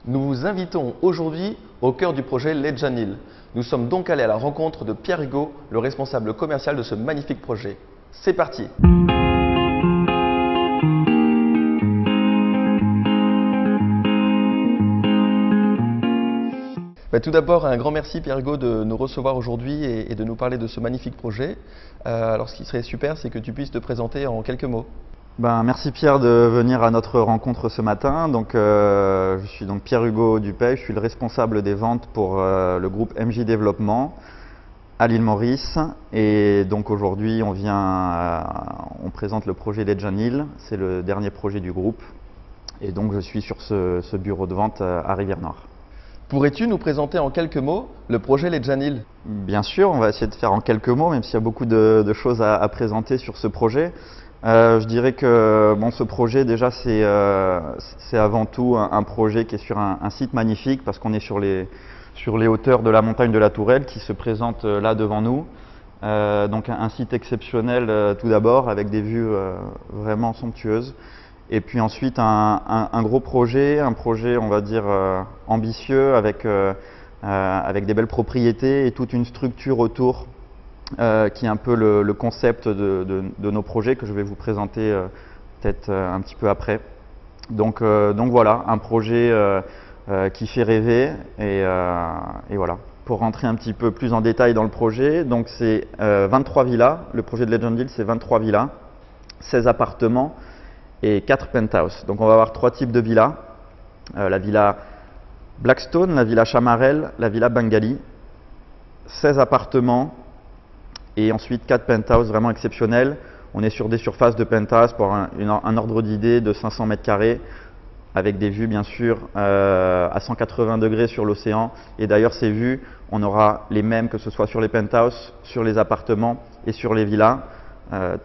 Nous vous invitons aujourd'hui au cœur du projet Lejanil. Nous sommes donc allés à la rencontre de Pierre Hugo, le responsable commercial de ce magnifique projet. C'est parti! Tout d'abord, un grand merci Pierre Hugo de nous recevoir aujourd'hui et de nous parler de ce magnifique projet. Alors ce qui serait super, c'est que tu puisses te présenter en quelques mots. Merci Pierre de venir à notre rencontre ce matin. Je suis donc Pierre Hugo Dupay, je suis le responsable des ventes pour le groupe MJ Développement à l'île Maurice. Et donc aujourd'hui on présente le projet Lejanil, c'est le dernier projet du groupe. Et donc je suis sur ce bureau de vente à Rivière-Noire. Pourrais-tu nous présenter en quelques mots le projet Lejanil? Bien sûr, on va essayer de faire en quelques mots, même s'il y a beaucoup de choses à présenter sur ce projet. Je dirais que ce projet, déjà, c'est avant tout un projet qui est sur un site magnifique, parce qu'on est sur les hauteurs de la montagne de la Tourelle qui se présente là devant nous. Donc un site exceptionnel tout d'abord, avec des vues vraiment somptueuses. Et puis ensuite un gros projet, on va dire ambitieux, avec des belles propriétés et toute une structure autour qui est un peu le concept de nos projets que je vais vous présenter peut-être un petit peu après. Donc voilà, un projet qui fait rêver et voilà. Pour rentrer un petit peu plus en détail dans le projet, donc c'est 23 villas, le projet de Lejanil c'est 23 villas, 16 appartements et 4 penthouses. Donc on va avoir 3 types de villas, la villa Blackstone, la villa Chamarel, la villa Bengali, 16 appartements et ensuite 4 penthouses vraiment exceptionnels. On est sur des surfaces de penthouse pour un ordre d'idée de 500 mètres carrés avec des vues bien sûr à 180 degrés sur l'océan. Et d'ailleurs ces vues, on aura les mêmes que ce soit sur les penthouses, sur les appartements et sur les villas.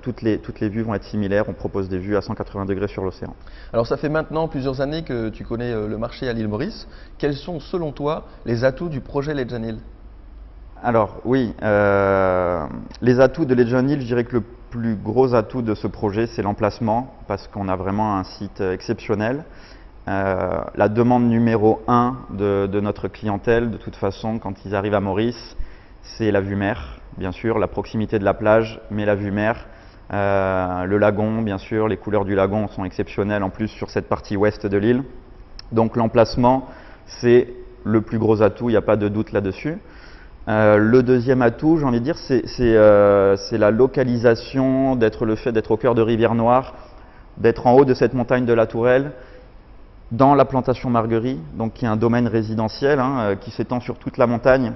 Toutes les vues vont être similaires, on propose des vues à 180 degrés sur l'océan. Alors ça fait maintenant plusieurs années que tu connais le marché à l'île Maurice. Quels sont selon toi les atouts du projet Lejanil? Alors oui, les atouts de Lejanil, je dirais que le plus gros atout de ce projet c'est l'emplacement, parce qu'on a vraiment un site exceptionnel. La demande numéro 1 de notre clientèle, de toute façon, quand ils arrivent à Maurice, c'est la vue mer, bien sûr, la proximité de la plage, mais la vue mer, le lagon, bien sûr, les couleurs du lagon sont exceptionnelles en plus sur cette partie ouest de l'île. Donc l'emplacement, c'est le plus gros atout, il n'y a pas de doute là-dessus. Le deuxième atout, j'ai envie de dire, c'est la localisation, le fait d'être au cœur de Rivière-Noire, d'être en haut de cette montagne de la Tourelle, dans la plantation Marguerie, donc qui est un domaine résidentiel qui s'étend sur toute la montagne,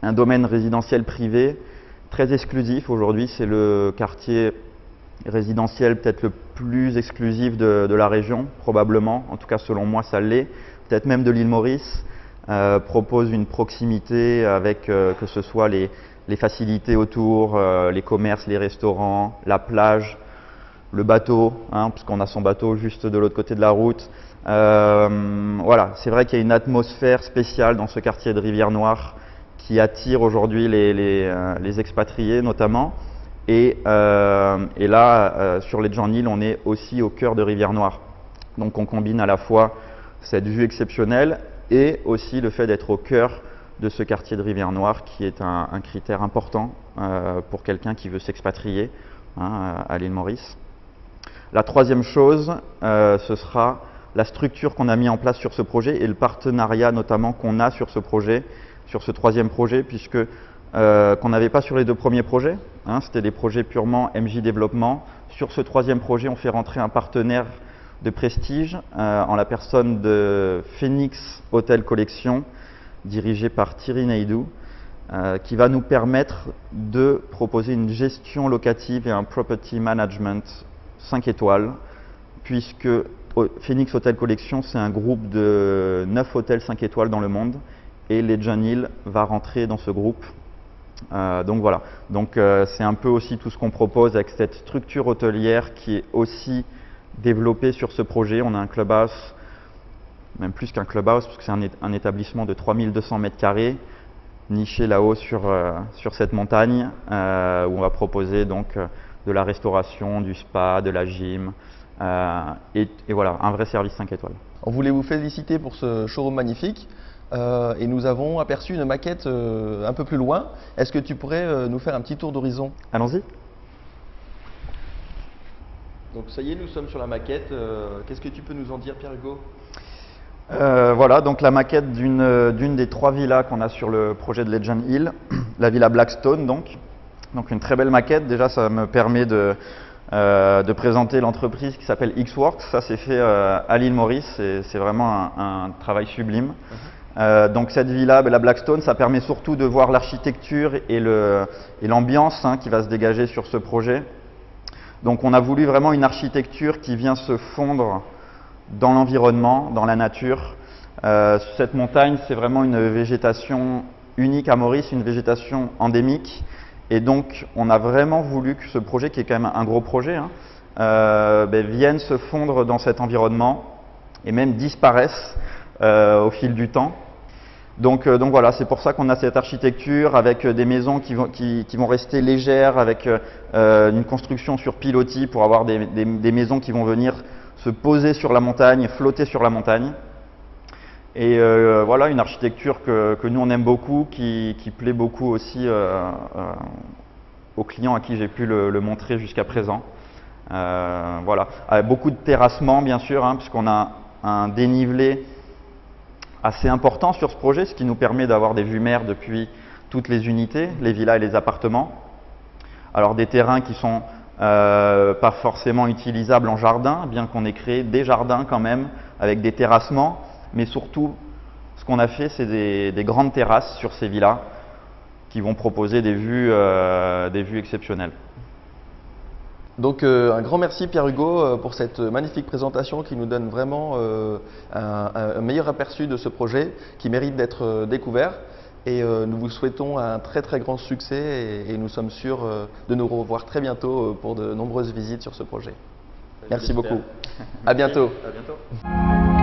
un domaine résidentiel privé très exclusif. Aujourd'hui, c'est le quartier résidentiel peut-être le plus exclusif de la région, probablement, en tout cas selon moi ça l'est, peut-être même de l'île Maurice. Propose une proximité avec que ce soit les facilités autour, les commerces, les restaurants, la plage, le bateau, puisqu'on a son bateau juste de l'autre côté de la route. Voilà, c'est vrai qu'il y a une atmosphère spéciale dans ce quartier de Rivière-Noire qui attire aujourd'hui les expatriés notamment. Et là, sur Lejanil, on est aussi au cœur de Rivière-Noire. Donc on combine à la fois cette vue exceptionnelle et aussi le fait d'être au cœur de ce quartier de Rivière-Noire qui est un critère important pour quelqu'un qui veut s'expatrier à l'île Maurice. La troisième chose, ce sera la structure qu'on a mis en place sur ce projet et le partenariat notamment qu'on a sur ce projet, sur ce troisième projet, puisque qu'on n'avait pas sur les deux premiers projets, c'était des projets purement MJ Développement. Sur ce troisième projet, on fait rentrer un partenaire de prestige en la personne de Phoenix Hotel Collection, dirigé par Thierry Naidoo, qui va nous permettre de proposer une gestion locative et un property management 5 étoiles, puisque Phoenix Hotel Collection, c'est un groupe de 9 hôtels 5 étoiles dans le monde, et Lejanil va rentrer dans ce groupe. Donc voilà, c'est un peu aussi tout ce qu'on propose avec cette structure hôtelière qui est aussi développée sur ce projet. On a un clubhouse, même plus qu'un clubhouse, parce que c'est un établissement de 3200 mètres carrés, niché là-haut sur cette montagne, où on va proposer donc de la restauration, du spa, de la gym, et voilà, un vrai service 5 étoiles. On voulait vous féliciter pour ce showroom magnifique et nous avons aperçu une maquette un peu plus loin. Est-ce que tu pourrais nous faire un petit tour d'horizon? Allons-y. Donc ça y est, nous sommes sur la maquette. Qu'est-ce que tu peux nous en dire, Pierre-Hugo? Voilà, donc la maquette d'une des 3 villas qu'on a sur le projet de Legend Hill, la villa Blackstone donc une très belle maquette. Déjà, ça me permet de présenter l'entreprise qui s'appelle Xworks. Ça, c'est fait à l'île Maurice, c'est vraiment un travail sublime. Donc cette villa, la Blackstone, ça permet surtout de voir l'architecture et l'ambiance qui va se dégager sur ce projet. Donc on a voulu vraiment une architecture qui vient se fondre dans l'environnement, dans la nature. Cette montagne, c'est vraiment une végétation unique à Maurice, une végétation endémique. Et donc, on a vraiment voulu que ce projet, qui est quand même un gros projet, vienne se fondre dans cet environnement et même disparaisse au fil du temps. Donc voilà, c'est pour ça qu'on a cette architecture avec des maisons qui vont rester légères, avec une construction sur pilotis pour avoir des maisons qui vont venir se poser sur la montagne, flotter sur la montagne. Et voilà, une architecture que nous on aime beaucoup, qui plaît beaucoup aussi aux clients à qui j'ai pu le montrer jusqu'à présent. Voilà, avec beaucoup de terrassement bien sûr, puisqu'on a un dénivelé assez important sur ce projet, ce qui nous permet d'avoir des vues mer depuis toutes les unités, les villas et les appartements. Alors des terrains qui sont pas forcément utilisables en jardin, bien qu'on ait créé des jardins quand même, avec des terrassements, mais surtout ce qu'on a fait, c'est des grandes terrasses sur ces villas qui vont proposer des vues exceptionnelles. Donc un grand merci Pierre-Hugo pour cette magnifique présentation qui nous donne vraiment un meilleur aperçu de ce projet qui mérite d'être découvert. Et nous vous souhaitons un très très grand succès et nous sommes sûrs de nous revoir très bientôt pour de nombreuses visites sur ce projet. Merci beaucoup. À bientôt. À bientôt.